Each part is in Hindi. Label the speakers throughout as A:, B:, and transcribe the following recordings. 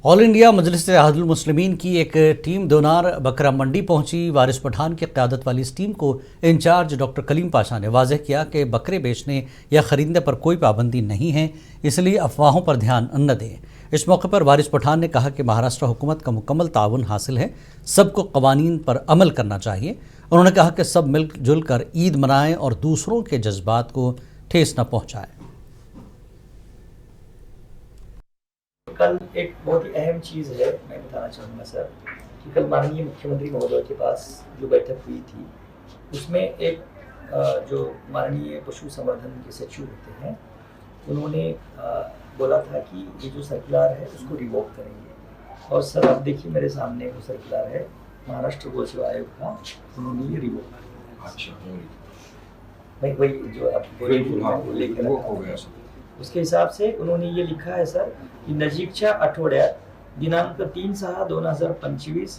A: ऑल इंडिया मजलिस-ए-इत्तेहादुल मुस्लिमीन की एक टीम दोनार बकरा मंडी पहुंची। वारिस पठान की क़यादत वाली इस टीम को इंचार्ज डॉक्टर कलीम पाशा ने वाज़ेह किया कि बकरे बेचने या ख़रीदने पर कोई पाबंदी नहीं है, इसलिए अफवाहों पर ध्यान न दें। इस मौके पर वारिस पठान ने कहा कि महाराष्ट्र हुकूमत का मुकम्मल ताउन हासिल है, सबको क़वानीन पर अमल करना चाहिए। उन्होंने कहा कि सब मिलजुल कर ईद मनाएँ और दूसरों के जज्बात को ठेस न पहुँचाएँ।
B: कल एक बहुत ही अहम चीज़ है, मैं बताना चाहूँगा सर, कि कल माननीय मुख्यमंत्री महोदय के पास जो बैठक हुई थी, उसमें एक जो माननीय पशु संवर्धन के सचिव होते हैं, उन्होंने बोला था कि ये जो सर्कुलर है उसको रिवोक करेंगे। और सर आप देखिए मेरे सामने वो सर्कुलर है महाराष्ट्र गौ सेवा आयोग का, उन्होंने ये रिवोक किया। अच्छा, वही जो आप लेकर हो गया सर। उसके हिसाब से उन्होंने ये लिखा है सर की नजीकच्या आठवड्यात दिनांक 3/6/2025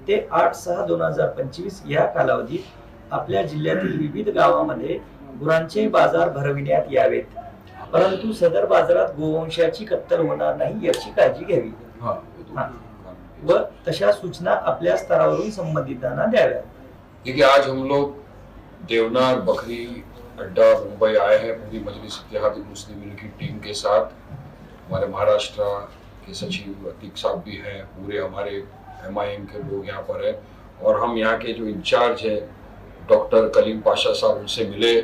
B: ते 8/6/2025 या कालावधीत आपल्या जिल्ह्यातील विविध गावांमध्ये गुरांचे बाजार भरविण्यात यावेत, परंतु सदर बाजारात गोवंशाची कत्तल होणार नाही याची काळजी घ्यावी व तशा सूचना आपल्या स्तरावरून संबंधितांना द्याव्या।
C: देखिए, आज हम लोग देवनार बकरी अड्डा मुंबई आए हैं पूरी मजलिस-ए-इत्तेहादुल मुस्लिमीन की टीम के साथ। हमारे महाराष्ट्र के सचिव अतीक साहब भी हैं, पूरे हमारे MIM के लोग यहाँ पर हैं और हम यहाँ के जो इंचार्ज हैं डॉक्टर कलीम पाशा साहब, उनसे मिले,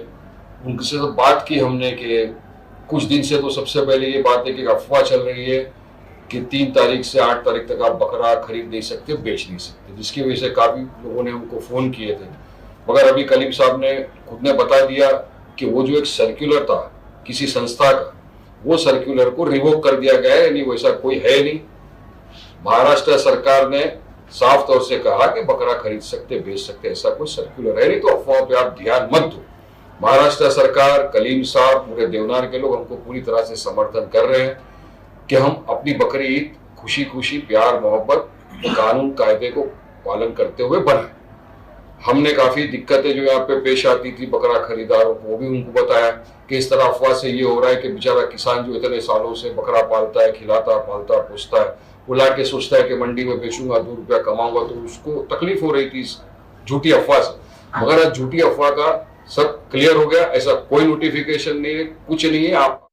C: उनसे तो बात की हमने कि कुछ दिन से तो सबसे पहले ये बात है कि अफवाह चल रही है कि 3 तारीख से 8 तारीख तक आप बकरा खरीद नहीं सकते, बेच नहीं सकते, जिसकी वजह से काफ़ी लोगों ने हमको फ़ोन किए थे। मगर अभी कलीम साहब ने खुद ने बता दिया कि वो जो एक सर्कुलर था किसी संस्था का, वो सर्कुलर को रिवोक कर दिया गया है, यानी वैसा कोई है नहीं। महाराष्ट्र सरकार ने साफ तौर से कहा कि बकरा खरीद सकते, बेच सकते, ऐसा कोई सर्कुलर है नहीं, तो अफवाह पे आप ध्यान मत दो। महाराष्ट्र सरकार, कलीम साहब, पूरे देवनार के लोग हमको पूरी तरह से समर्थन कर रहे हैं कि हम अपनी बकरी ईद खुशी खुशी, प्यार मोहब्बत, कानून कायदे को पालन करते हुए बनाए। हमने काफी दिक्कतें जो यहाँ पे पेश आती थी बकरा खरीदारों को, वो भी उनको बताया कि इस तरह अफवाह से ये हो रहा है कि बेचारा किसान जो इतने सालों से बकरा पालता है, खिलाता, पालता, पोसता है, वो लाके सोचता है कि मंडी में बेचूंगा, 2 रुपया कमाऊंगा, तो उसको तकलीफ हो रही थी इस झूठी अफवाह से। मगर आज झूठी अफवाह का सब क्लियर हो गया, ऐसा कोई नोटिफिकेशन नहीं है, कुछ नहीं है। आप